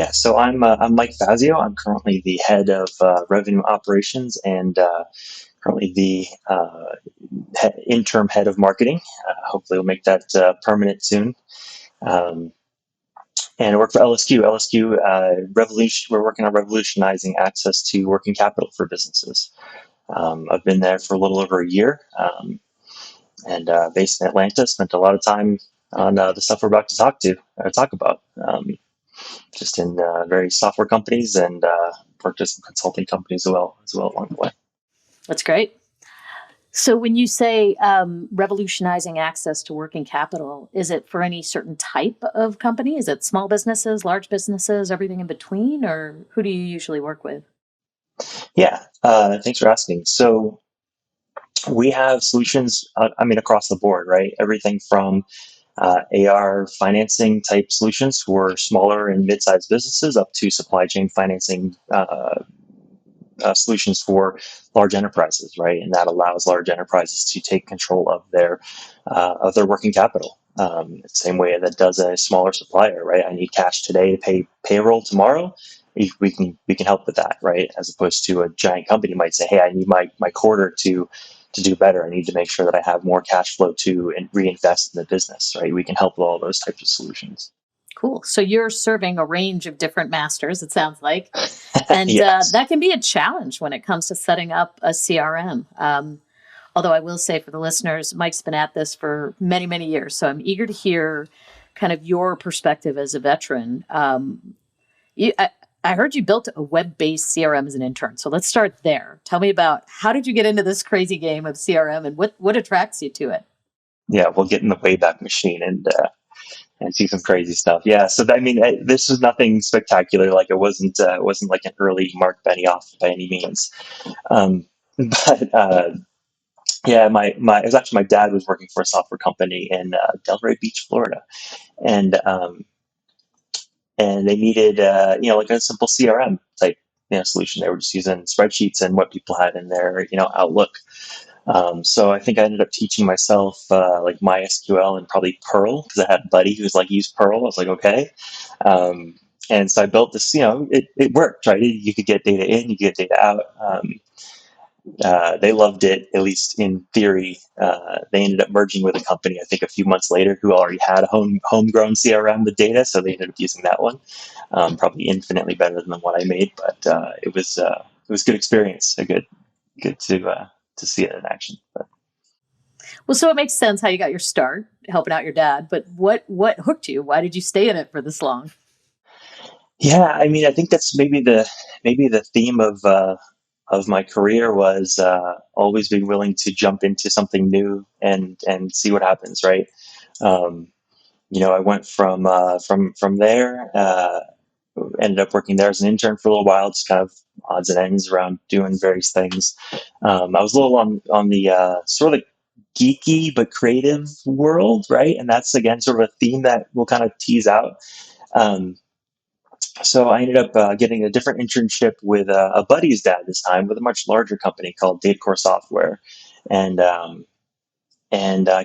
Yeah, so I'm Mike Fazio. I'm currently the head of revenue operations and currently the interim head of marketing. Hopefully, we'll make that permanent soon. Um, and I work for LSQ. LSQ We're working on revolutionizing access to working capital for businesses. I've been there for a little over a year, and based in Atlanta. Spent a lot of time on the stuff we're about to talk about. Just in various software companies and worked at some consulting companies as well along the way. That's great. So when you say revolutionizing access to working capital, is it for any certain type of company? Is it small businesses, large businesses, everything in between, or who do you usually work with? Yeah, thanks for asking. So we have solutions, across the board, right? Everything from AR financing type solutions for smaller and mid-sized businesses up to supply chain financing solutions for large enterprises, right? And that allows large enterprises to take control of their working capital. The same way that does a smaller supplier, right? I need cash today to pay payroll tomorrow. We can help with that, right? As opposed to a giant company might say, hey, I need my quarter to do better. I need to make sure that I have more cash flow to reinvest in the business, right? We can help with all those types of solutions. Cool. So you're serving a range of different masters, it sounds like. And Yes. that can be a challenge when it comes to setting up a CRM. Although I will say for the listeners, Mike's been at this for many, many years. So I'm eager to hear kind of your perspective as a veteran. You, I heard you built a web-based CRM as an intern. So let's start there. Tell me about how did you get into this crazy game of CRM and what attracts you to it? Yeah, we'll get in the Wayback Machine and see some crazy stuff. Yeah, so this was nothing spectacular. Like it wasn't like an early Mark Benioff by any means. Um, but yeah, it was actually my dad was working for a software company in Delray Beach, Florida, and and they needed like a simple CRM type solution. They were just using spreadsheets and what people had in their Outlook. So I think I ended up teaching myself like MySQL and probably Perl because I had a buddy who was like, use Perl. I was like, okay. And so I built this, it worked, right? You could get data in, you could get data out. They loved it, at least in theory. They ended up merging with a company, I think a few months later, who already had a homegrown CRM with data. So they ended up using that one, probably infinitely better than the one I made. But it was good experience, good to see it in action. But. Well, so it makes sense how you got your start helping out your dad, but what hooked you? Why did you stay in it for this long? Yeah, I think that's maybe the theme of my career was always being willing to jump into something new and see what happens, right? Um, I went from there, ended up working there as an intern for a little while, just kind of odds and ends around doing various things. I was a little on the sort of the geeky but creative world, right? And that's again sort of a theme that we'll kind of tease out. Um, so I ended up getting a different internship with a buddy's dad this time with a much larger company called DataCore Software, and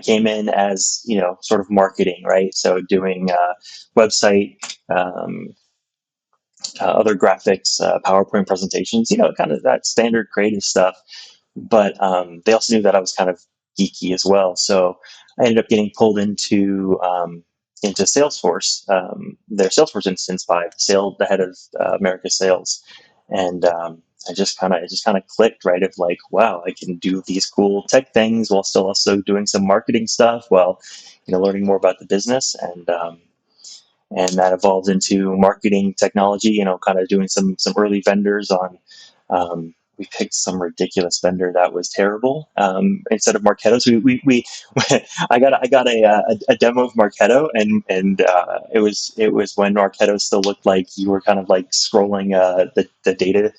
came in as sort of marketing, right? So doing website, other graphics, PowerPoint presentations, kind of that standard creative stuff. But they also knew that I was kind of geeky as well, so I ended up getting pulled into Salesforce, their Salesforce instance by the head of America's sales, and it just kind of clicked, right? Of like, wow, I can do these cool tech things while still also doing some marketing stuff, while learning more about the business, and that evolved into marketing technology. Kind of doing some early vendors on. We picked some ridiculous vendor that was terrible instead of Marketo. So we I got a demo of Marketo, and it was when Marketo still looked like you were kind of like scrolling the data.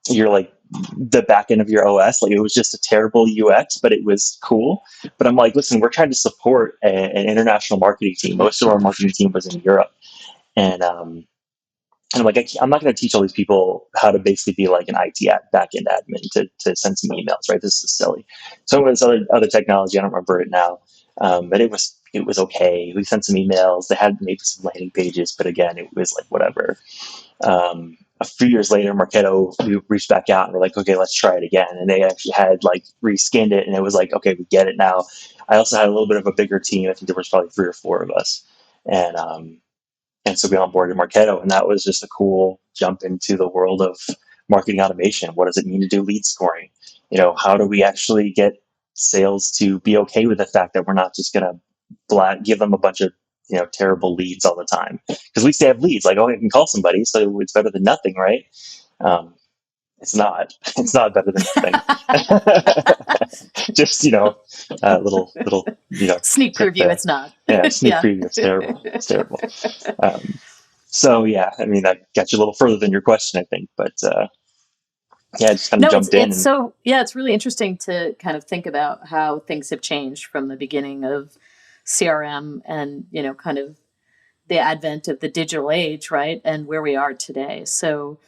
You're like the back end of your OS. Like it was just a terrible UX, but it was cool. But I'm like, listen, we're trying to support an international marketing team. Most of our marketing team was in Europe, and And I'm like, I'm not going to teach all these people how to basically be like an IT backend admin to send some emails, right? This is silly. So it was other technology. I don't remember it now, but it was okay. We sent some emails. They had maybe some landing pages, but again, it was like whatever. A few years later, Marketo, we reached back out and we're like, okay, let's try it again. And they actually had like reskinned it, and it was like, okay, we get it now. I also had a little bit of a bigger team. I think there was probably 3 or 4 of us, and so we onboarded Marketo, and that was just a cool jump into the world of marketing automation. What does it mean to do lead scoring? How do we actually get sales to be okay with the fact that we're not just going to give them a bunch of terrible leads all the time? Because at least they have leads. Like, oh, I can call somebody, so it's better than nothing, right? Um, it's not. It's not better than nothing. Just little Sneak tip preview, there. it's not. Yeah, sneak Yeah. preview. It's terrible. It's terrible. Um, so yeah, I mean that got you a little further than your question, I think. But yeah, I just kind of No, it's jumped in it's and so yeah, it's really interesting to kind of think about how things have changed from the beginning of CRM and kind of the advent of the digital age, right? And where we are today. So,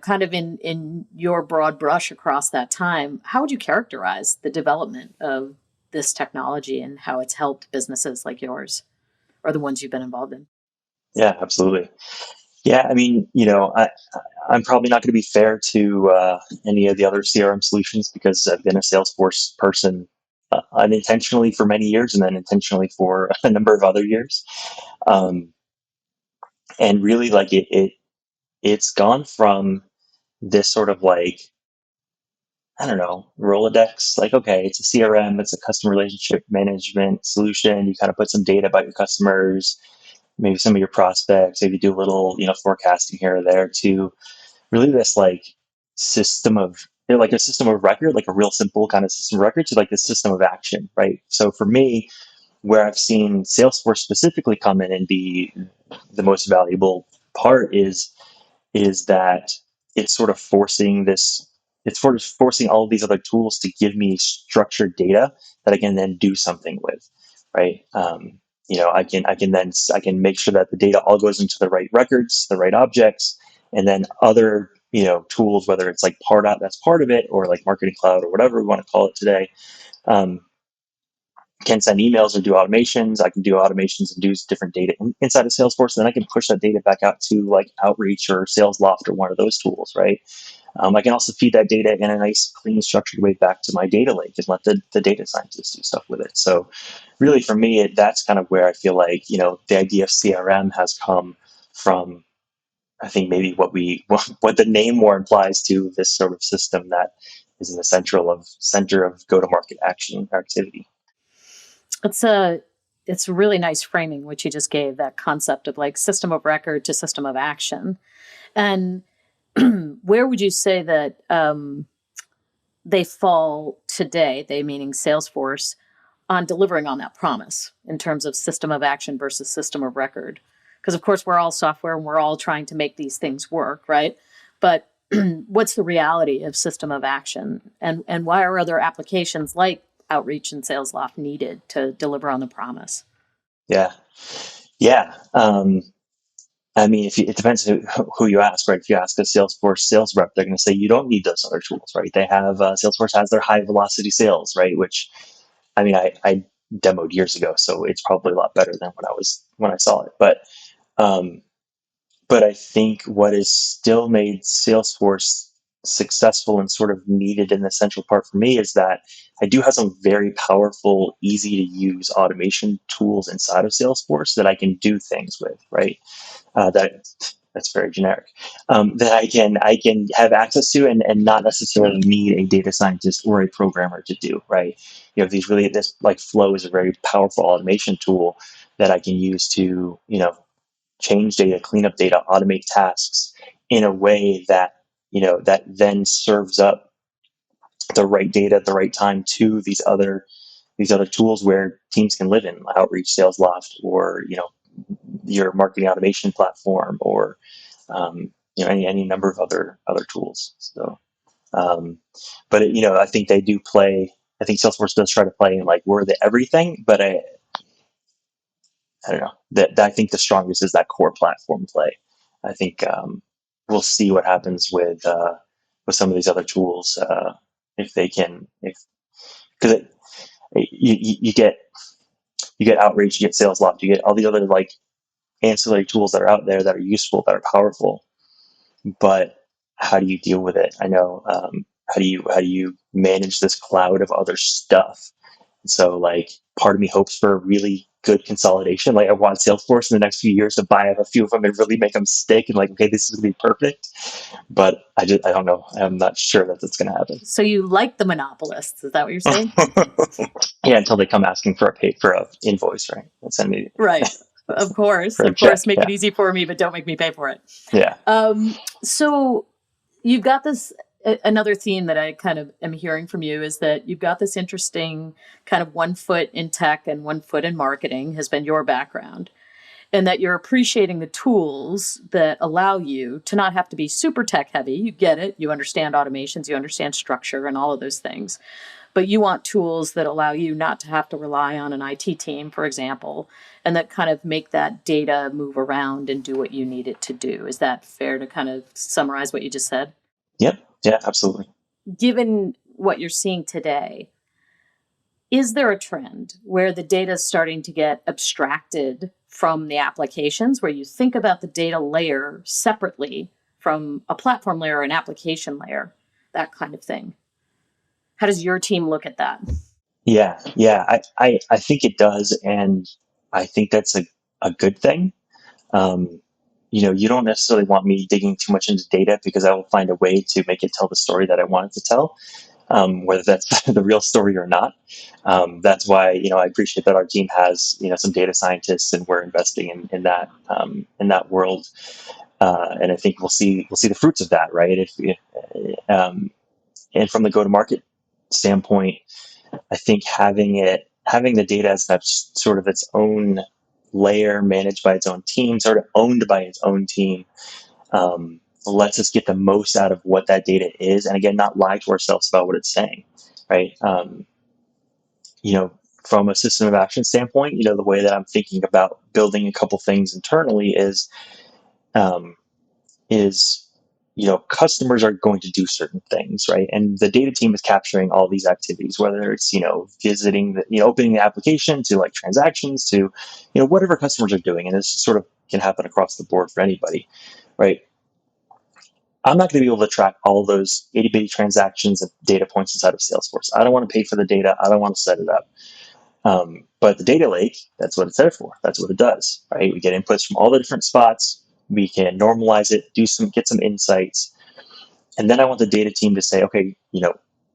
kind of in your broad brush across that time, how would you characterize the development of this technology and how it's helped businesses like yours or the ones you've been involved in? yeah, absolutely. Yeah, I mean, I'm probably not going to be fair to any of the other CRM solutions because I've been a Salesforce person unintentionally for many years and then intentionally for a number of other years. Um, and really, like it's gone from this sort of like, I don't know, Rolodex. Like, okay, it's a CRM, it's a customer relationship management solution. You kind of put some data about your customers, maybe some of your prospects, maybe do a little, forecasting here or there, to really this like system of, like a system of record, like a real simple kind of system of record, to like a system of action, right? So for me, where I've seen Salesforce specifically come in and be the most valuable part is that it's sort of forcing this it's sort of forcing all of these other tools to give me structured data that I can then do something with, right? I can make sure that the data all goes into the right records, the right objects, and then other tools, whether it's like that's part of it, or like Marketing Cloud or whatever we want to call it today, um, can send emails or do automations. I can do automations and do different data inside of Salesforce. And then I can push that data back out to like Outreach or Sales Loft or one of those tools, right? I can also feed that data in a nice, clean, structured way back to my data lake and let the data scientists do stuff with it. So really for me, that's kind of where I feel like, the idea of CRM has come from. I think maybe what the name more implies to this sort of system that is in the center of go-to-market action or activity. It's a really nice framing which you just gave, that concept of like system of record to system of action. And where would you say that they fall today, they meaning Salesforce, on delivering on that promise in terms of system of action versus system of record? Because, of course, we're all software and we're all trying to make these things work, right? But what's the reality of system of action? And why are other applications like Outreach and SalesLoft needed to deliver on the promise? Yeah. Yeah. I mean, it depends who you ask, right? If you ask a Salesforce sales rep, they're going to say you don't need those other tools, right? They have Salesforce has their high velocity sales, right? Which, I mean, I demoed years ago, so it's probably a lot better than when I saw it. Um, but I think what has still made Salesforce successful and sort of needed in the central part for me is that I do have some very powerful, easy to use automation tools inside of Salesforce that I can do things with, right? That's very generic. That I can have access to and not necessarily need a data scientist or a programmer to do, right? This like Flow is a very powerful automation tool that I can use to change data, clean up data, automate tasks in a way that that then serves up the right data at the right time to these other tools where teams can live in Outreach, Sales Loft, or your marketing automation platform, or any number of other tools. So, but I think they do play. I think Salesforce does try to play in like we're the everything, but I don't know that I think the strongest is that core platform play. I think we'll see what happens with some of these other tools, if they can, if because you get outreach, you get sales loft, you get all the other like ancillary tools that are out there that are useful, that are powerful. But how do you deal with it? I know. How do you manage this cloud of other stuff? So like part of me hopes for a really good consolidation. Like I want Salesforce in the next few years to buy up a few of them and really make them stick and like, okay, this is gonna be perfect. But I don't know. I'm not sure that that's gonna happen. So you like the monopolists? Is that what you're saying? Yeah, until they come asking for a invoice, right? And send me Right. Of course. for a Of check. course. Make Yeah, it easy for me, but don't make me pay for it. yeah, So you've got this. Another theme that I kind of am hearing from you is that you've got this interesting kind of 1 foot in tech and 1 foot in marketing has been your background, and that you're appreciating the tools that allow you to not have to be super tech heavy. You get it. You understand automations, you understand structure and all of those things. But you want tools that allow you not to have to rely on an IT team, for example, and that kind of make that data move around and do what you need it to do. Is that fair to kind of summarize what you just said? yep, yeah, absolutely. Given what you're seeing today, is there a trend where the data is starting to get abstracted from the applications, where you think about the data layer separately from a platform layer or an application layer, that kind of thing? How does your team look at that? Yeah, yeah, I think it does, and I think that's a good thing. Um, you don't necessarily want me digging too much into data because I will find a way to make it tell the story that I want it to tell, whether that's the real story or not. That's why I appreciate that our team has some data scientists, and we're investing in that world, and I think we'll see the fruits of that, right? Um, and from the go to market standpoint, I think having the data as that's sort of its own layer, managed by its own team, sort of owned by its own team, lets us get the most out of what that data is, and again, not lie to ourselves about what it's saying, right? You know, from a system of action standpoint, the way that I'm thinking about building a couple things internally um, is customers are going to do certain things, right? And the data team is capturing all these activities, whether it's visiting opening the application, to like transactions, to whatever customers are doing, and this sort of can happen across the board for anybody, right? I'm not going to be able to track all those itty bitty transactions and data points inside of Salesforce. I don't want to pay for the data. I don't want to set it up. But the data lake, that's what it's there for. That's what it does, right? We get inputs from all the different spots. We can normalize it, get some insights, and then I want the data team to say, okay,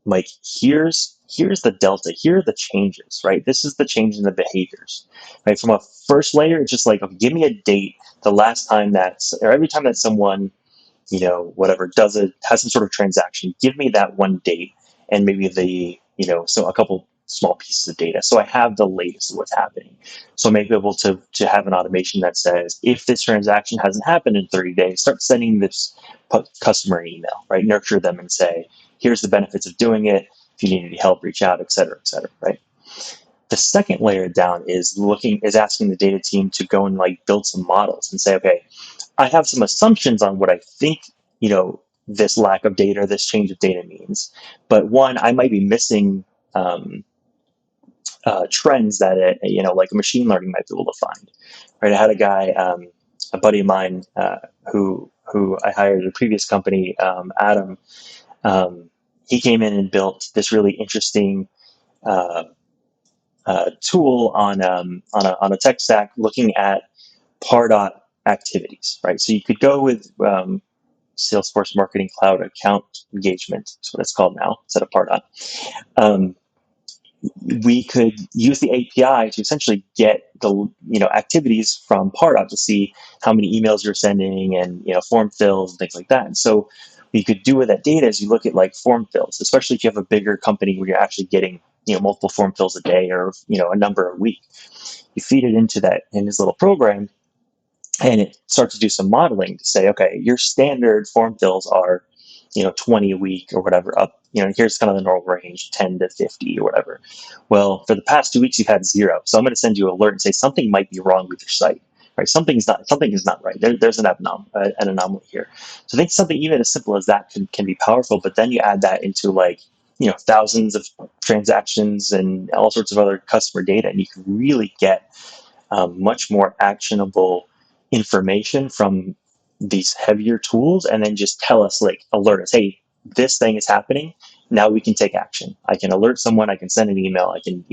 Mike, here's the delta. Here are the changes, right? This is the change in the behaviors, right? From a first layer, it's just like, okay, give me a date. The last time or every time that someone whatever, has some sort of transaction, give me that one date, and maybe so a couple small pieces of data. So I have the latest of what's happening. So I may be able to have an automation that says, if this transaction hasn't happened in 30 days, start sending this customer an email, right? Nurture them and say, here's the benefits of doing it. If you need any help, reach out, et cetera, right? The second layer down is asking the data team to go and like build some models and say, okay, I have some assumptions on what I think, this lack of data or this change of data means. But one, I might be missing trends that like a machine learning might be able to find. Right? I had a guy, a buddy of mine, who I hired at a previous company, Adam. He came in and built this really interesting tool on a tech stack looking at Pardot activities, right? So you could go with Salesforce Marketing Cloud Account Engagement, is what it's called now, instead of Pardot. We could use the API to essentially get the activities from Pardot to see how many emails you're sending, and form fills and things like that. And so what you could do with that data is you look at like form fills, especially if you have a bigger company where you're actually getting multiple form fills a day, or a number a week. You feed it in his little program, and it starts to do some modeling to say, okay, your standard form fills are 20 a week or whatever, up here's kind of the normal range, 10 to 50 or whatever. Well, for the past 2 weeks you've had 0, so I'm going to send you an alert and say something might be wrong with your site, right? Something is not right. There's an anomaly here. So I think something even as simple as that can be powerful. But then you add that into like, thousands of transactions and all sorts of other customer data, and you can really get much more actionable information from these heavier tools, and then just tell us, like, alert us, hey, this thing is happening. Now we can take action. I can alert someone. I can send an email. I can,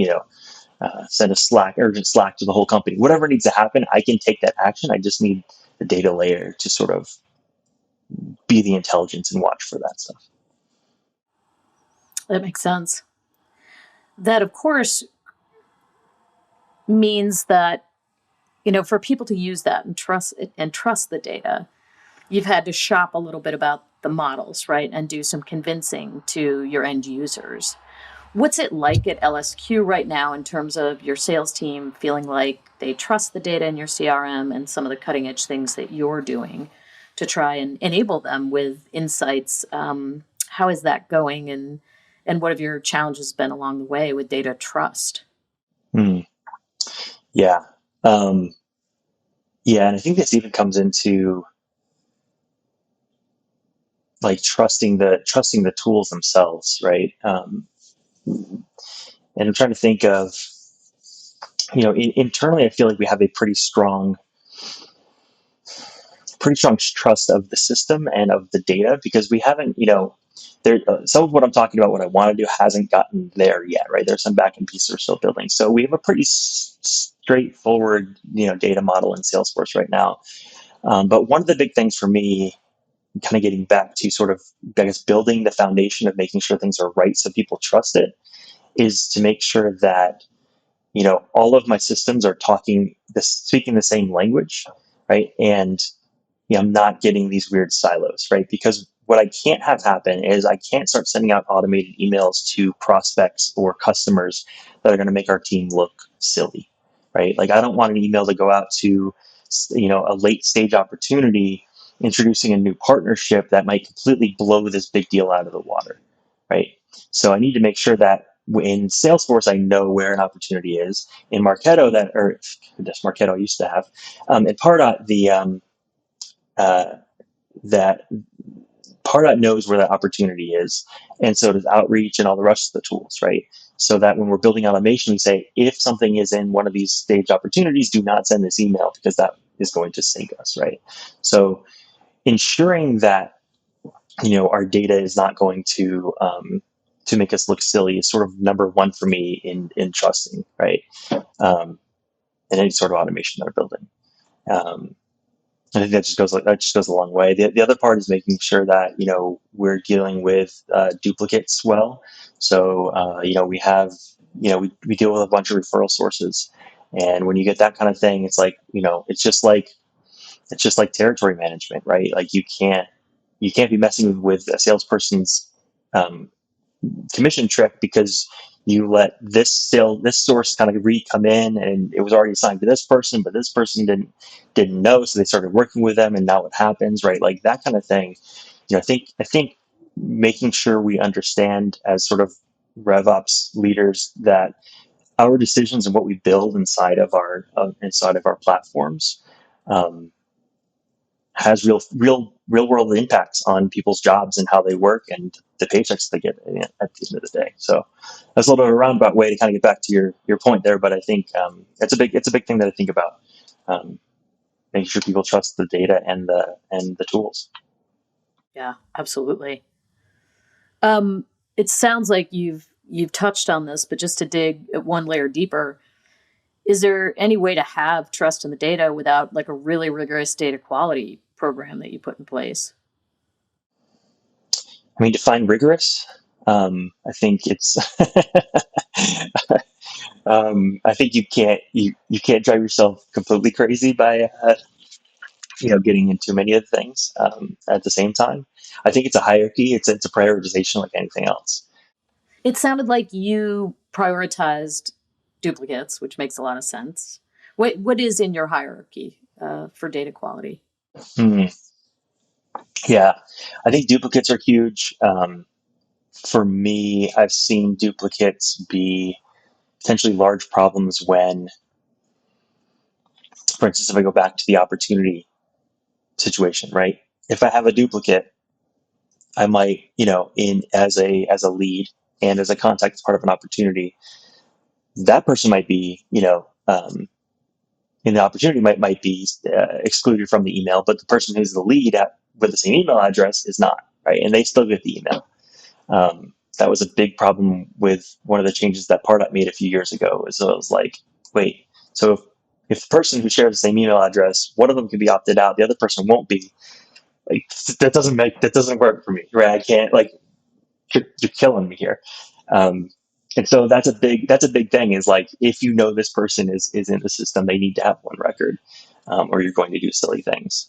send a urgent Slack to the whole company. Whatever needs to happen, I can take that action. I just need the data layer to sort of be the intelligence and watch for that stuff. That makes sense. That, of course, means that, for people to use that and trust the data, you've had to shop a little bit about the models, right? And do some convincing to your end users. What's it like at LSQ right now in terms of your sales team feeling like they trust the data in your CRM and some of the cutting edge things that you're doing to try and enable them with insights? How is that going? And what have your challenges been along the way with data trust? Hmm. Yeah. Um, yeah. And I think this even comes into like trusting the tools themselves, right? And I'm trying to think of, internally, I feel like we have a pretty strong trust of the system and of the data, because we haven't, there, some of what I'm talking about, what I want to do, hasn't gotten there yet, right? There's some backend pieces we're still building. So we have a pretty straightforward, data model in Salesforce right now. But one of the big things for me, kind of getting back to sort of, I guess, building the foundation of making sure things are right so people trust it, is to make sure that, all of my systems are speaking the same language, right? And I'm not getting these weird silos, right? Because what I can't have happen is I can't start sending out automated emails to prospects or customers that are going to make our team look silly, right? Like, I don't want an email to go out to, a late stage opportunity introducing a new partnership that might completely blow this big deal out of the water, right? So I need to make sure that in Salesforce, I know where an opportunity is. In Marketo, Marketo used to have, in Pardot, uh, that Pardot knows where that opportunity is, and so does Outreach and all the rest of the tools, right? So that when we're building automation, we say, if something is in one of these stage opportunities, do not send this email, because that is going to sink us, right? So ensuring that, our data is not going to make us look silly is sort of number one for me in trusting, right? In any sort of automation that we're building. I think that just goes a long way. The other part is making sure that, we're dealing with duplicates well. So we have, we deal with a bunch of referral sources, and when you get that kind of thing, it's like, it's just like territory management, right? Like, you can't be messing with a salesperson's um, commission trick, because you let this source kind of come in, and it was already assigned to this person, but this person didn't know, so they started working with them, and now what happens, right? Like, that kind of thing. I think making sure we understand, as sort of RevOps leaders, that our decisions and what we build inside of our platforms um, has real world impacts on people's jobs and how they work and the paychecks they get at the end of the day. So that's a little bit of a roundabout way to kind of get back to your point there, but I think it's a big thing that I think about, making sure people trust the data and the tools. Yeah, absolutely. Um, it sounds like you've touched on this, but just to dig one layer deeper, is there any way to have trust in the data without like a really rigorous data quality program that you put in place? I mean, define rigorous. I think it's. I think you can't drive yourself completely crazy by getting into many of the things at the same time. I think it's a hierarchy. It's a prioritization like anything else. It sounded like you prioritized duplicates, which makes a lot of sense. What is in your hierarchy for data quality? Hmm. Yeah, I think duplicates are huge. For me, I've seen duplicates be potentially large problems when for instance, if I go back to the opportunity situation, right? If I have a duplicate, I might, in as a lead and as a contact as part of an opportunity, that person might be, in the opportunity might be excluded from the email, but the person who's the lead with the same email address is not, right? And they still get the email. That was a big problem with one of the changes that Pardot made a few years ago. Is it was like, wait, so if the person who shares the same email address, one of them can be opted out, the other person won't be. Like that doesn't work for me, right? I can't like you're killing me here. Um, and so that's a big thing is like if you know this person is in the system, they need to have one record, or you're going to do silly things.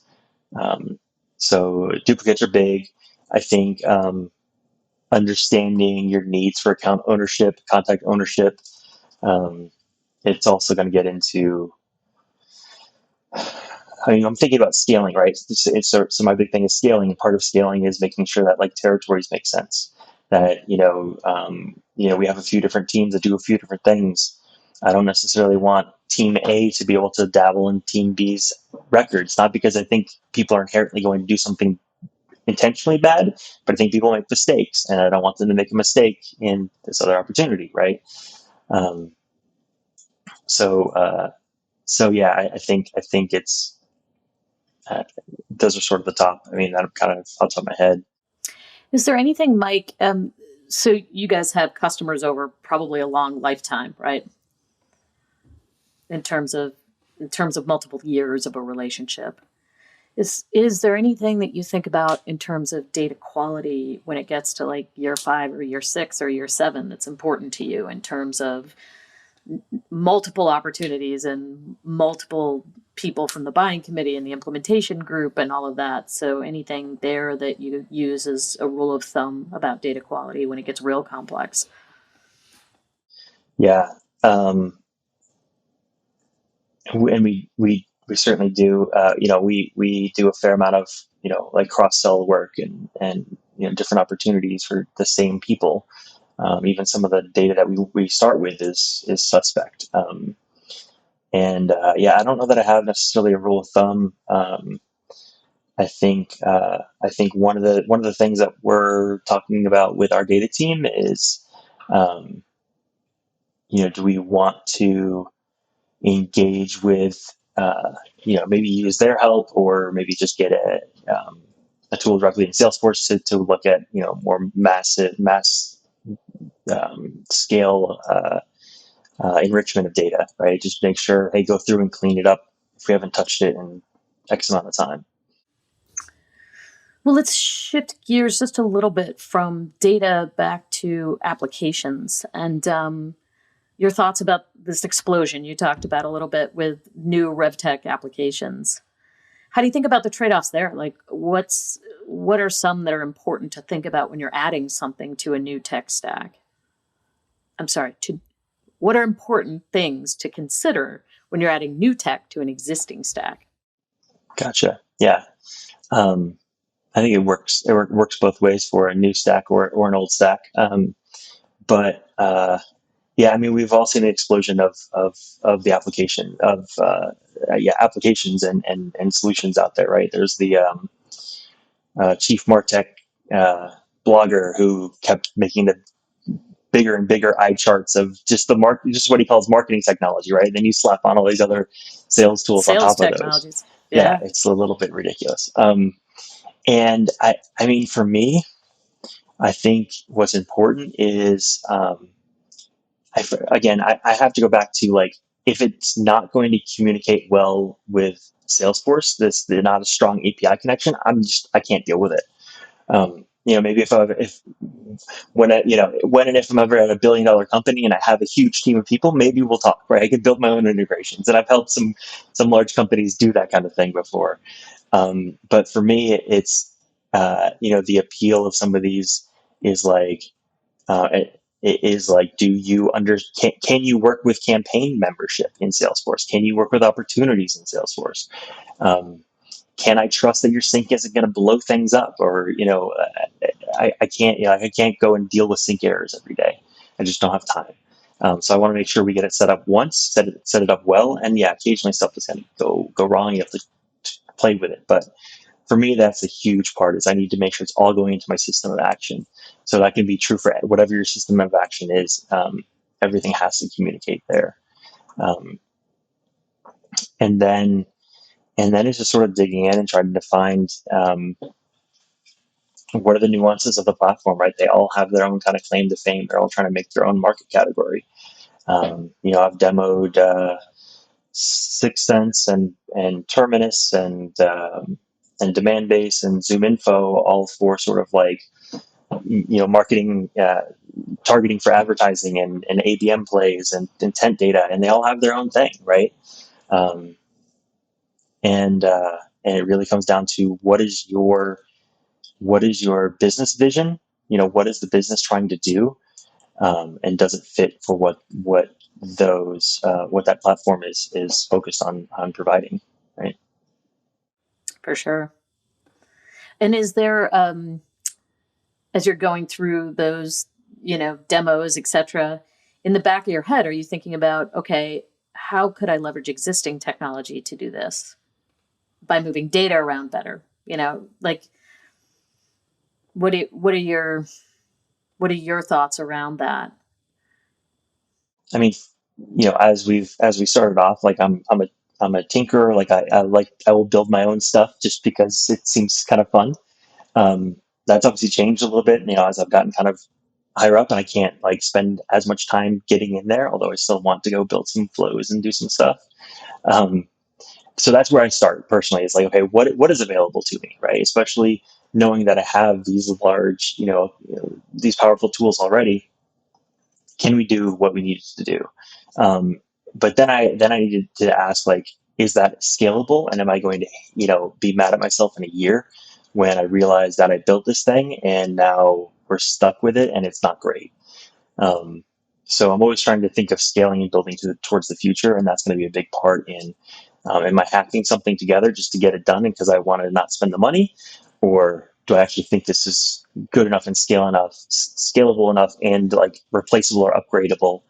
Um, so duplicates are big. I think understanding your needs for account ownership, contact ownership. Um, it's also going to get into. I mean, I'm thinking about scaling, right? So my big thing is scaling. Part of scaling is making sure that like territories make sense. That we have a few different teams that do a few different things. I don't necessarily want Team A to be able to dabble in Team B's records, not because I think people are inherently going to do something intentionally bad, but I think people make mistakes, and I don't want them to make a mistake in this other opportunity, right? Um, so, uh, so yeah, I think it's uh, those are sort of the top. I mean, I'm kind of off the top of my head. Is there anything, Mike? So you guys have customers over probably a long lifetime, right? In terms of multiple years of a relationship. Is there anything that you think about in terms of data quality when it gets to like year 5 or year 6 or year 7 that's important to you in terms of multiple opportunities and multiple people from the buying committee and the implementation group and all of that? So anything there that you use as a rule of thumb about data quality when it gets real complex? Yeah, and we certainly do. We do a fair amount of like cross sell work and different opportunities for the same people. Even some of the data that we start with is suspect. And yeah, I don't know that I have necessarily a rule of thumb. I think one of the things that we're talking about with our data team is, um, do we want to engage with, maybe use their help, or maybe just get a tool directly in Salesforce to look at more mass scale enrichment of data, right? Just make sure, hey, go through and clean it up if we haven't touched it in X amount of time. Well, let's shift gears just a little bit from data back to applications and your thoughts about this explosion you talked about a little bit with new RevTech applications. How do you think about the trade-offs there? Like, what are some that are important to think about when you're adding something to a new tech stack? I'm sorry, what are important things to consider when you're adding new tech to an existing stack? Gotcha. Yeah. Um, I think it works. It works both ways for a new stack or an old stack. But yeah, I mean, we've all seen the explosion of the applications and solutions out there, right? There's the chief Martech blogger who kept making the bigger and bigger eye charts of just what he calls marketing technology, right? Then you slap on all these other sales tools on Sales top of those. technologies. Yeah, Yeah. it's a little bit ridiculous. And I mean, for me, I think what's important is, I have to go back to like, if it's not going to communicate well with Salesforce, they're not a strong API connection. I can't deal with it. Maybe if when and if I'm ever at $1 billion company and I have a huge team of people, maybe we'll talk, right? I can build my own integrations, and I've helped some large companies do that kind of thing before. But for me, it's the appeal of some of these is like, it is like, can you work with campaign membership in Salesforce? Can you work with opportunities in Salesforce? Um, can I trust that your sync isn't going to blow things up? Or I can't go and deal with sync errors every day. I just don't have time. So I want to make sure we get it set up once, set it up well, and yeah, occasionally stuff is going to go wrong. You have to play with it, but for me, that's a huge part. Is I need to make sure it's all going into my system of action. So that can be true for whatever your system of action is. Everything has to communicate there, um, and then it's just sort of digging in and trying to find what are the nuances of the platform. Right? They all have their own kind of claim to fame. They're all trying to make their own market category. I've demoed Sixth Sense and Terminus and Demand Base and Zoom Info, all for sort of like marketing, targeting for advertising and ABM plays and intent data, and they all have their own thing, right? Um, and it really comes down to what is your business vision? What is the business trying to do, and does it fit for what that platform is focused on providing, right? For sure. And is there, as you're going through those, demos, etc., in the back of your head, are you thinking about, okay, how could I leverage existing technology to do this by moving data around better? Like what are your thoughts around that? I mean, as we started off, like I'm a tinkerer. Like I will build my own stuff just because it seems kind of fun. Um, that's obviously changed a little bit, as I've gotten kind of higher up, and I can't like spend as much time getting in there. Although I still want to go build some flows and do some stuff. Um, so that's where I start personally. Is like, okay, what is available to me, right? Especially knowing that I have these large, these powerful tools already. Can we do what we needed to do? But then I needed to ask, like, is that scalable? And am I going to, be mad at myself in a year when I realize that I built this thing and now we're stuck with it and it's not great? Um, so I'm always trying to think of scaling and building towards the future, and that's going to be a big part in. Am I hacking something together just to get it done, and because I want to not spend the money, or do I actually think this is good enough and scalable enough, and like replaceable or upgradable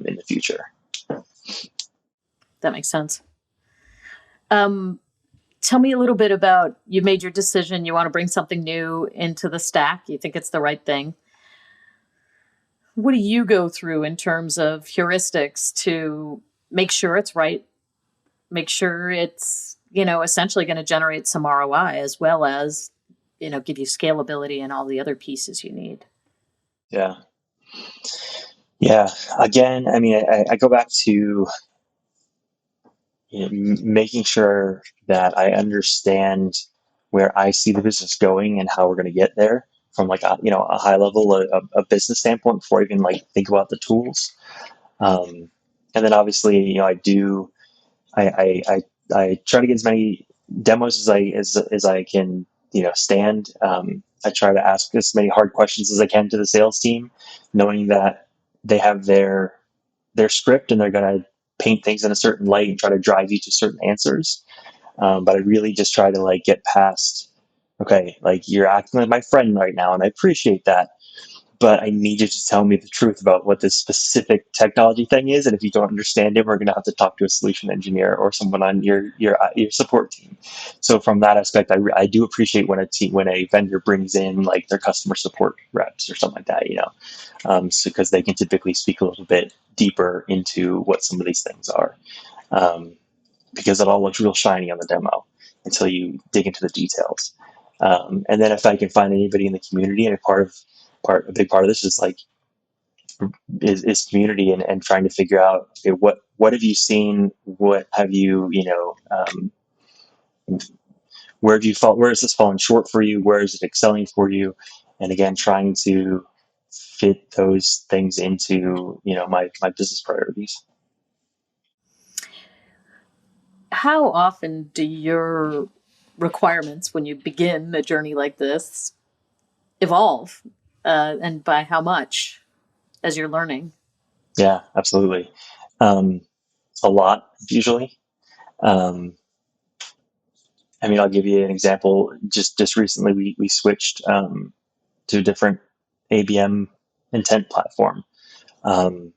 in the future? That makes sense. Um, Tell me a little bit about, you made your decision, you want to bring something new into the stack, you think it's the right thing. What do you go through in terms of heuristics to make sure it's right, make sure it's, essentially going to generate some ROI as well as, give you scalability and all the other pieces you need? Yeah, yeah. Again, I mean, I go back to making sure that I understand where I see the business going and how we're going to get there from like a high level, a business standpoint before I even like think about the tools. And then obviously, I try to get as many demos as I can, stand. I try to ask as many hard questions as I can to the sales team, knowing that they have their script and they're going to paint things in a certain light and try to drive you to certain answers. But I really just try to like get past, okay, like you're acting like my friend right now, and I appreciate that, but I need you to tell me the truth about what this specific technology thing is. And if you don't understand it, we're going to have to talk to a solution engineer or someone on your support team. So from that aspect, I do appreciate when a vendor brings in like their customer support reps or something like that, so because they can typically speak a little bit deeper into what some of these things are. Um, because it all looks real shiny on the demo until you dig into the details. And then if I can find anybody in the community, and a big part of this is like is community and trying to figure out, okay, what have you seen, what have you where have you where is this falling short for you, where is it excelling for you, and again trying to fit those things into my business priorities. How often do your requirements when you begin a journey like this evolve, and by how much as you're learning? Yeah, absolutely. um, a lot usually. um, I mean, I'll give you an example. Just recently, we switched to a different ABM intent platform, um,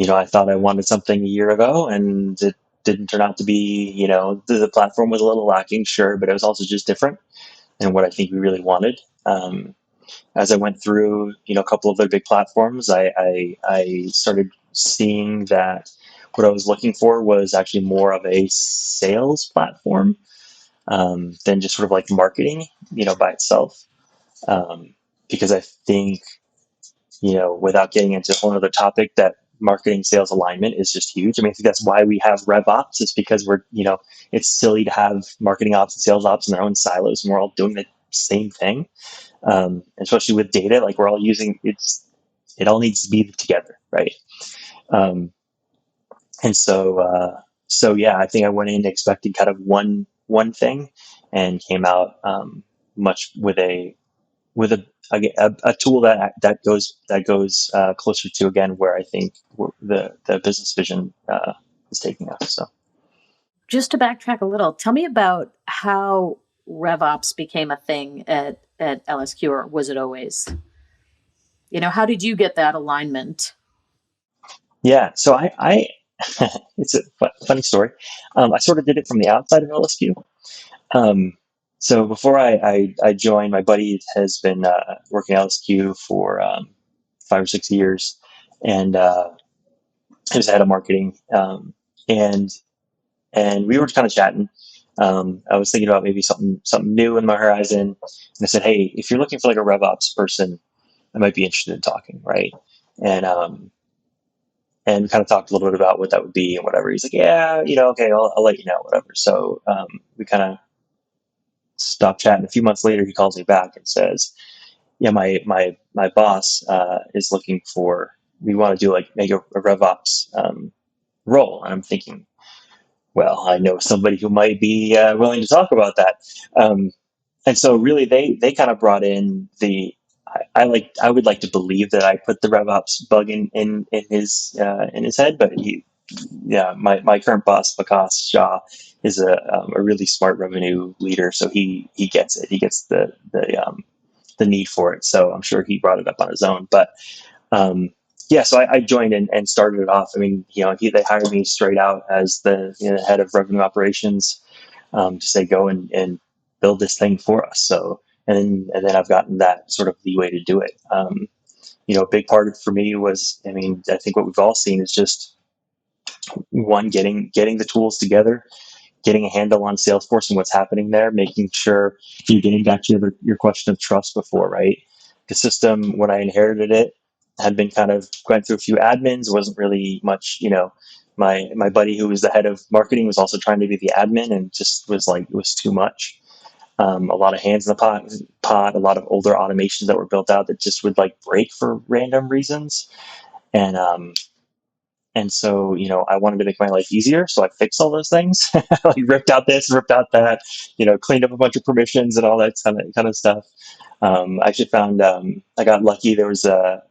I thought I wanted something a year ago, and it didn't turn out to be, the platform was a little lacking, sure, but it was also just different than what I think we really wanted. As I went through, a couple of the big platforms, I started seeing that what I was looking for was actually more of a sales platform than just sort of like marketing, by itself. Um, because I think, without getting into a whole other topic, that marketing sales alignment is just huge. I mean, I think that's why we have RevOps, is because it's silly to have marketing ops and sales ops in their own silos, and we're all doing the same thing. Especially with data, like we're all using it all needs to be together, right? Um, and so yeah, I think I went in expecting kind of one thing, and came out much with a tool that goes closer to, again, where I think the business vision is taking us. So Just to backtrack a little, tell me about how RevOps became a thing at LSQ, or was it always? How did you get that alignment? yeah, so I it's a funny story. I sort of did it from the outside of LSQ. Um, so before I joined, my buddy has been working at LSQ for 5 or 6 years, and he was head of marketing. And we were kind of chatting. I was thinking about maybe something new in my horizon, and I said, "Hey, if you're looking for like a RevOps person, I might be interested in talking, right?" And we kind of talked a little bit about what that would be and whatever. He's like, "Yeah, okay, I'll let you know, whatever." So we kind of stopped chatting. A few months later, he calls me back and says, "Yeah, my boss is looking for. We want to do like make a RevOps role." And I'm thinking, well, I know somebody who might be willing to talk about that. Um, and so really they kind of brought in I would like to believe that I put the RevOps bug in his head, but yeah, my current boss, Vikas Shah, is a really smart revenue leader, so he gets it. He gets the need for it. So I'm sure he brought it up on his own. But um, yeah, so I joined and started it off. I mean, they hired me straight out as the head of revenue operations, to say go and build this thing for us. So and then I've gotten that sort of leeway to do it. A big part for me was, I mean, I think what we've all seen is just one, getting the tools together, getting a handle on Salesforce and what's happening there, making sure you're getting back to your question of trust before, right? The system, when I inherited it, had been kind of going through a few admins, wasn't really much, my buddy who was the head of marketing was also trying to be the admin, and just was like, it was too much. A lot of hands in the pot, a lot of older automations that were built out that just would like break for random reasons. And so, I wanted to make my life easier. So I fixed all those things, like ripped out this, ripped out that, cleaned up a bunch of permissions and all that kind of stuff. I actually found, I got lucky. There was a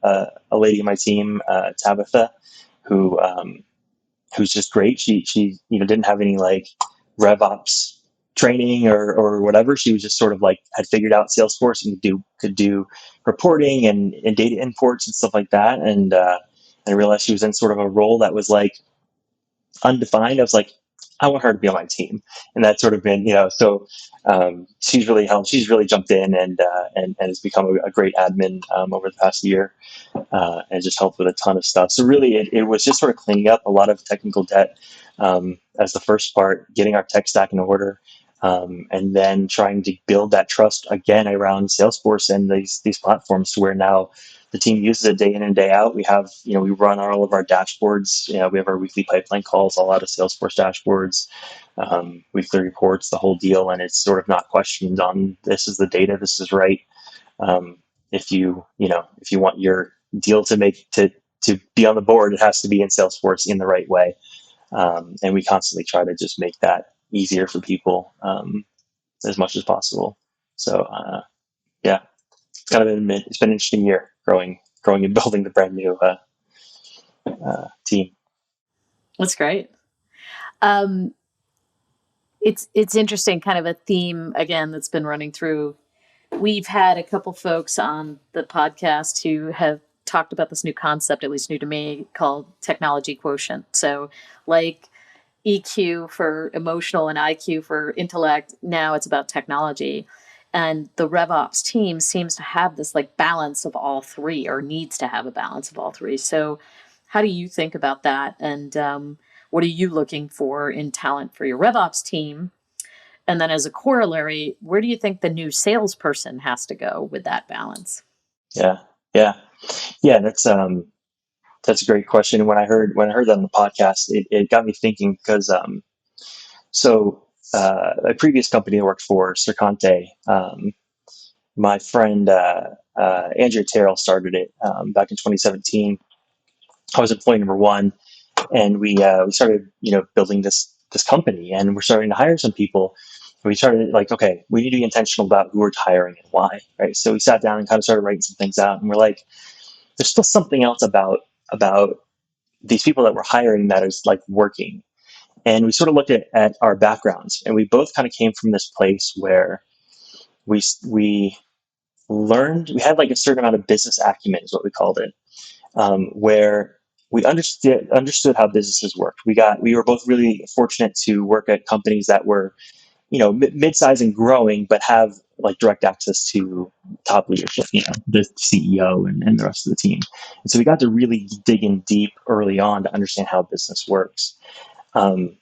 lady in my team, Tabitha, who, who's just great. She, didn't have any like RevOps training or whatever. She was just sort of like had figured out Salesforce and could do reporting and data imports and stuff like that. And I realized she was in sort of a role that was like undefined. I was like, I want her to be on my team, and that's sort of been, so she's really helped. She's really jumped in and has become a great admin over the past year, and just helped with a ton of stuff. So really, it was just sort of cleaning up a lot of technical debt as the first part, getting our tech stack in order. And then trying to build that trust again around Salesforce and these platforms, to where now the team uses it day in and day out. We have, we run all of our dashboards. We have our weekly pipeline calls all out of Salesforce dashboards, weekly reports, the whole deal. And it's sort of not questioned on, this is the data, this is right. Um, if you want your deal to be on the board, it has to be in Salesforce in the right way. And we constantly try to just make that easier for people as much as possible. So yeah, it's been an interesting year growing and building the brand new team. That's great. Um, it's interesting, kind of a theme again that's been running through. We've had a couple folks on the podcast who have talked about this new concept, at least new to me, called technology quotient. So, like EQ for emotional and IQ for intellect, now it's about technology. And the RevOps team seems to have this like balance of all three, or needs to have a balance of all three. So, how do you think about that? And what are you looking for in talent for your RevOps team? And then, as a corollary, where do you think the new salesperson has to go with that balance? Yeah, yeah, yeah. That's a great question. When I heard that on the podcast, it got me thinking because so a previous company I worked for, Sercante, my friend Andrea Terrell started it back in 2017. I was employee number one, and we started building this company, and we're starting to hire some people. We started like, okay, we need to be intentional about who we're hiring and why, right? So we sat down and kind of started writing some things out, and we're like, there's still something else about these people that we're hiring that is like working. And we sort of looked at our backgrounds, and we both kind of came from this place where we learned, we had like a certain amount of business acumen is what we called it, where we understood how businesses worked. We were both really fortunate to work at companies that were mid-size and growing, but have like direct access to top leadership, the CEO and the rest of the team. And so we got to really dig in deep early on to understand how business works. Um,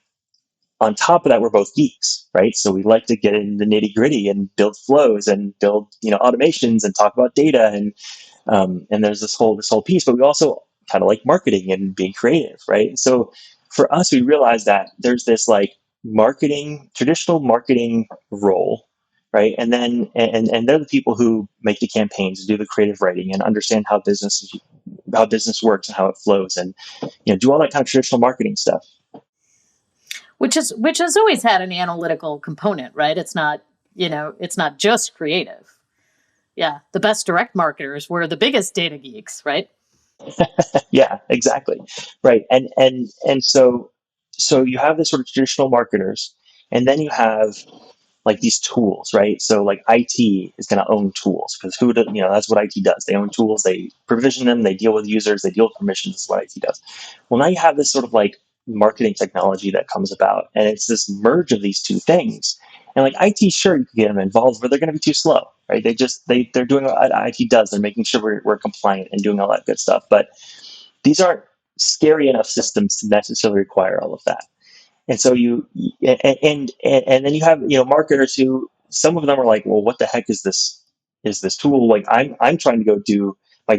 on top of that, we're both geeks, right? So we like to get in the nitty gritty and build flows and build, automations and talk about data and there's this whole piece. But we also kind of like marketing and being creative, right? And so for us, we realized that there's this like traditional marketing role, right? And then and they're the people who make the campaigns, do the creative writing, and understand how business works and how it flows, and do all that kind of traditional marketing stuff. Which has always had an analytical component, right? It's not just creative. Yeah, the best direct marketers were the biggest data geeks, right? Yeah, exactly. Right. And so you have this sort of traditional marketers, and then you have like these tools, right? So like IT is going to own tools because that's what IT does. They own tools, they provision them, they deal with users, they deal with permissions. Is what IT does. Well, now you have this sort of like marketing technology that comes about, and it's this merge of these two things. And like IT, sure, you can get them involved, but they're going to be too slow, right? They're doing what IT does. They're making sure we're compliant and doing all that good stuff. But these aren't scary enough systems to necessarily require all of that. And so and then you have marketers who, some of them are like, well, what the heck is this tool? Like I'm trying to go do my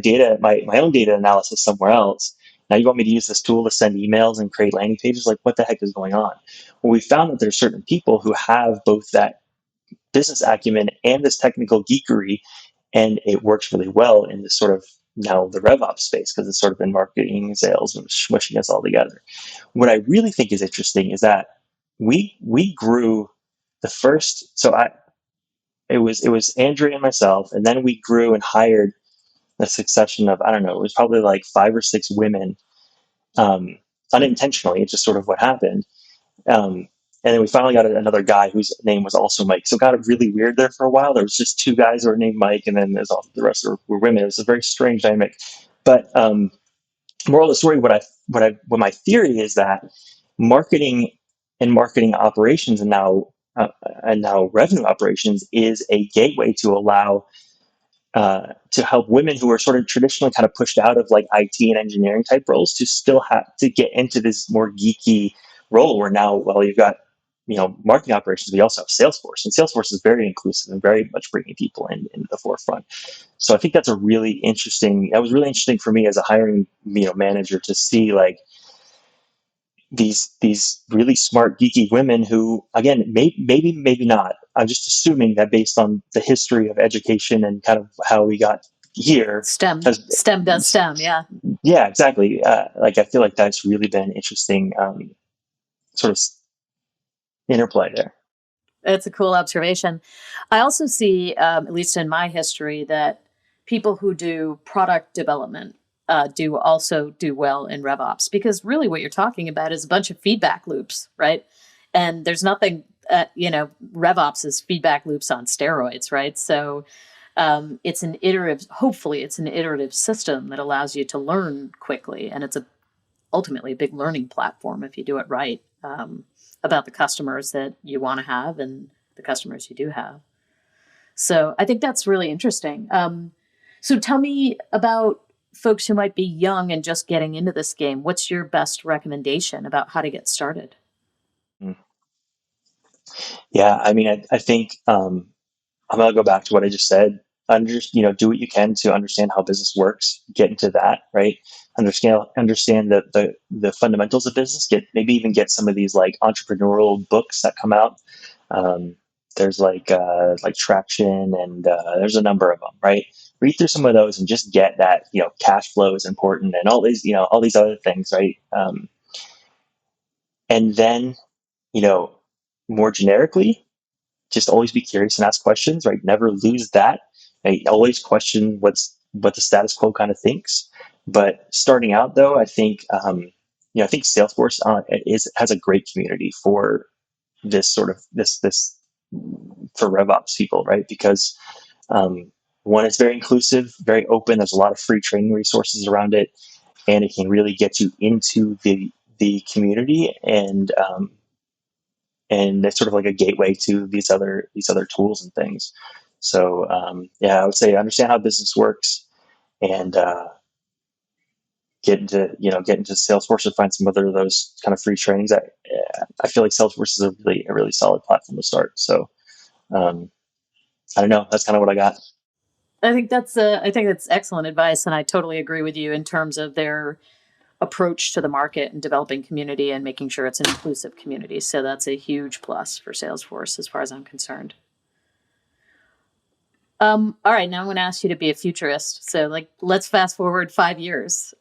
own data analysis somewhere else. Now you want me to use this tool to send emails and create landing pages? Like, what the heck is going on? Well, we found that there's certain people who have both that business acumen and this technical geekery, and it works really well in this sort of now the RevOps space because it's sort of been marketing, sales, and smushing us all together. What I really think is interesting is that we grew the first. So it was Andrea and myself, and then we grew and hired a succession of, I don't know, it was probably like 5 or 6 women, um, unintentionally. It's just sort of what happened. And then we finally got another guy whose name was also Mike. So it got really weird there for a while. There was just 2 guys who were named Mike, and then there's all the rest were women. It was a very strange dynamic. But moral of the story, what my theory is that marketing and marketing operations and now revenue operations is a gateway to allow to help women who are sort of traditionally kind of pushed out of like IT and engineering type roles to still have to get into this more geeky role where now, well, you've got, marketing operations, we also have Salesforce, and Salesforce is very inclusive and very much bringing people into the forefront. So I think that was really interesting for me as a hiring, manager to see like these really smart geeky women who, again, maybe not. I'm just assuming that based on the history of education and kind of how we got here, STEM does STEM, yeah. yeah, exactly. Like I feel like that's really been an interesting sort of interplay there. It's a cool observation. I also see, at least in my history, that people who do product development do also do well in RevOps, because really what you're talking about is a bunch of feedback loops, right? And there's nothing, RevOps is feedback loops on steroids, right? So It's an iterative, hopefully it's an iterative system that allows you to learn quickly. And it's ultimately a big learning platform if you do it right, about the customers that you want to have and the customers you do have. So I think that's really interesting. So tell me about folks who might be young and just getting into this game. What's your best recommendation about how to get started? Mm. Yeah, I mean, I think I'm gonna go back to what I just said. Do what you can to understand how business works. Get into that, right? Understand the fundamentals of business. Maybe even get some of these like entrepreneurial books that come out. Um, there's like Traction, and there's a number of them, right? Read through some of those and just get that cash flow is important, and all these other things, right? And then you know more generically, just always be curious and ask questions, right? Never lose that. Right? Always question what the status quo kind of thinks. But starting out though, I think Salesforce has a great community for this sort of this for RevOps people, right? Because um, one, it's very inclusive, very open. There's a lot of free training resources around it, and it can really get you into the community, and it's sort of like a gateway to these other tools and things. So yeah, I would say understand how business works, and get into Salesforce and find some other of those kind of free trainings. I feel like Salesforce is a really solid platform to start. So um, I don't know. That's kind of what I got. I think that's excellent advice, and I totally agree with you in terms of their approach to the market and developing community and making sure it's an inclusive community. So that's a huge plus for Salesforce as far as I'm concerned. All right, now I'm going to ask you to be a futurist. So, like, let's fast forward 5 years.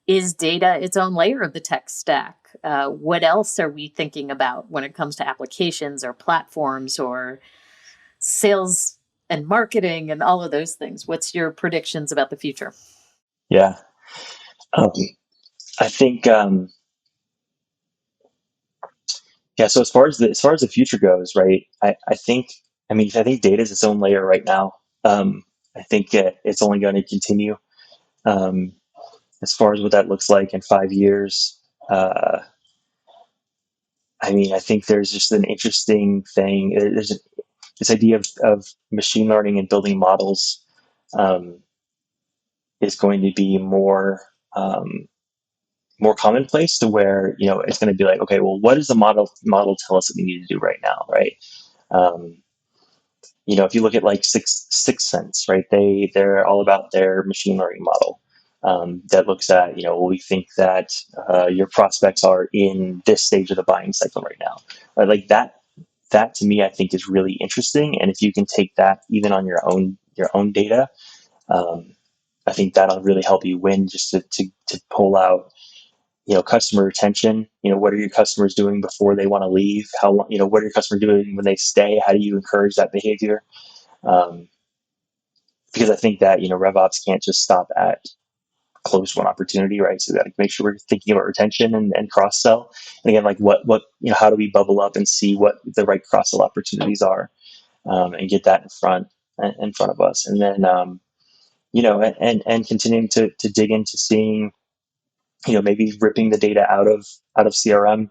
Is data its own layer of the tech stack? What else are we thinking about when it comes to applications or platforms or sales and marketing and all of those things? What's your predictions about the future? Yeah, um, I think yeah. So as far as the future goes, right? I think data is its own layer right now. I think it's only going to continue. Um, as far as what that looks like in 5 years, uh, I think there's just an interesting thing. This idea of machine learning and building models um, is going to be more commonplace, to where it's going to be like, okay, well, what does the model tell us that we need to do right now, right? Um, if you look at like Sixth Sense, right? They're all about their machine learning model that looks at, well, we think that your prospects are in this stage of the buying cycle right now, right? Like that. That to me, I think is really interesting, and if you can take that even on your own data, um, I think that'll really help you win. Just to pull out customer retention. What are your customers doing before they want to leave? What are your customers doing when they stay? How do you encourage that behavior? Um, because I think that RevOps can't just stop at close one opportunity, right? So we got to make sure we're thinking about retention and cross sell. And again, like what how do we bubble up and see what the right cross sell opportunities are, and get that in front of us, and then and continuing to dig into seeing, maybe ripping the data out of CRM,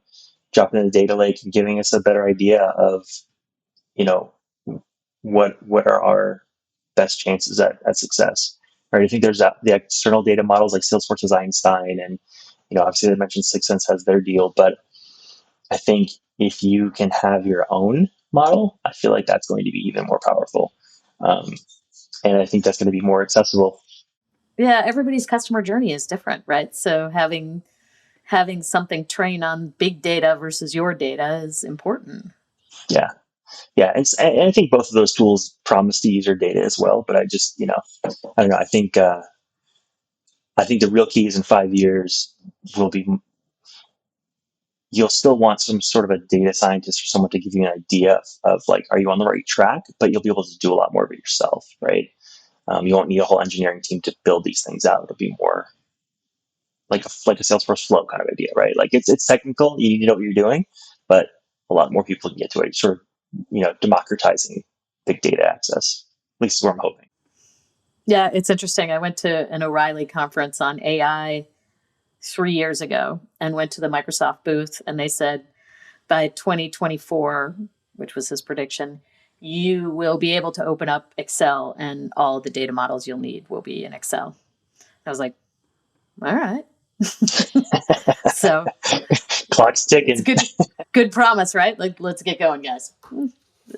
dropping in the data lake, and giving us a better idea of you know what are our best chances at success. Right? I think there's the external data models like Salesforce's Einstein, and obviously they mentioned Sixth Sense has their deal, but I think if you can have your own model, I feel like that's going to be even more powerful, um, and I think that's going to be more accessible. Yeah, everybody's customer journey is different, right? So having something train on big data versus your data is important. Yeah, yeah, and I think both of those tools promise to use your data as well. But I don't know. I think the real key is in 5 years will be, you'll still want some sort of a data scientist or someone to give you an idea of like, are you on the right track? But you'll be able to do a lot more of it yourself, right? You won't need a whole engineering team to build these things out. It'll be more like a Salesforce flow kind of idea, right? Like it's technical. You need to know what you're doing, but a lot more people can get to it. Sort of, democratizing. big data access. At least is where I'm hoping. Yeah, it's interesting. I went to an O'Reilly conference on AI 3 years ago and went to the Microsoft booth, and they said by 2024, which was his prediction, you will be able to open up Excel and all the data models you'll need will be in Excel. I was like, all right. So Clock's it's ticking. good promise, right? Like, let's get going, guys.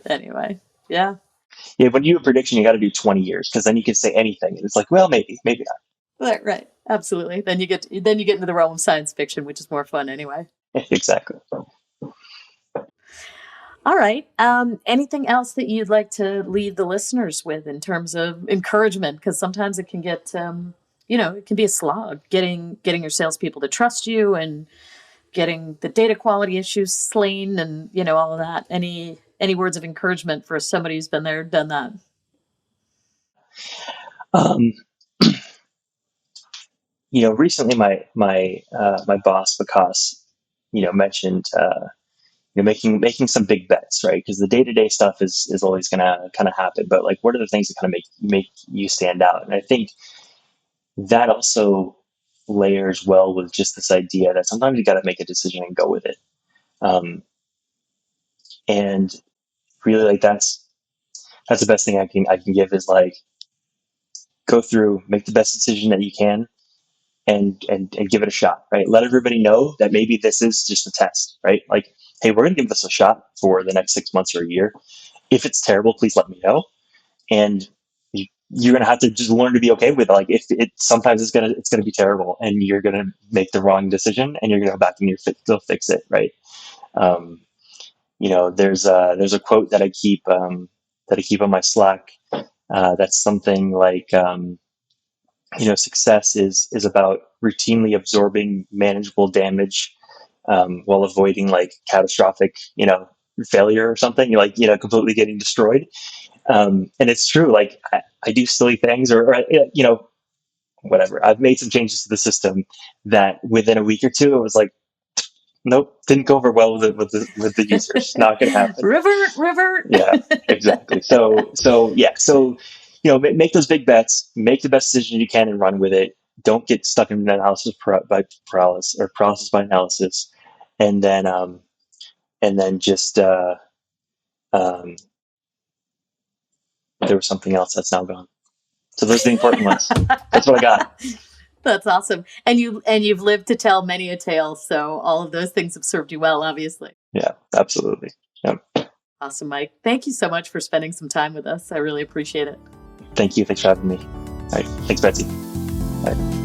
Anyway, yeah. Yeah, when you do a prediction, you got to do 20 years because then you can say anything, and it's like, well, maybe not. Right. Absolutely. Then you get into the realm of science fiction, which is more fun anyway. Exactly. All right. Anything else that you'd like to leave the listeners with in terms of encouragement? Because sometimes it can get, it can be a slog getting your salespeople to trust you and getting the data quality issues slain and, all of that. Any words of encouragement for somebody who's been there, done that? Recently my boss Vikas, mentioned making some big bets, right? Because the day-to-day stuff is always gonna kind of happen, but like, what are the things that kind of make you stand out? And I think that also layers well with just this idea that sometimes you got to make a decision and go with it. And really, like, that's the best thing I can give is like, go through, make the best decision that you can, and give it a shot, right? Let everybody know that maybe this is just a test, right? Like, hey, we're going to give this a shot for the next 6 months or a year. If it's terrible, please let me know. And you're going to have to just learn to be okay with it. Like, if it sometimes it's going to be terrible and you're going to make the wrong decision and you're going to go back and you'll fix it, right? There's a quote that I keep on my Slack. That's something like, success is about routinely absorbing manageable damage, while avoiding like catastrophic, failure or something. You're like, completely getting destroyed. And it's true. Like, I do silly things or whatever. I've made some changes to the system that within a week or two, it was like, nope, didn't go over well with the users. Not going to happen. Revert. Yeah, exactly. So make those big bets, make the best decision you can, and run with it. Don't get stuck in analysis by paralysis or paralysis by analysis, and then just um, there was something else that's now gone. So those are the important ones. That's what I got. That's awesome. And you've lived to tell many a tale, so all of those things have served you well, obviously. Yeah, absolutely. Yeah. Awesome, Mike. Thank you so much for spending some time with us. I really appreciate it. Thank you. Thanks for having me. All right. Thanks, Betsy. All right.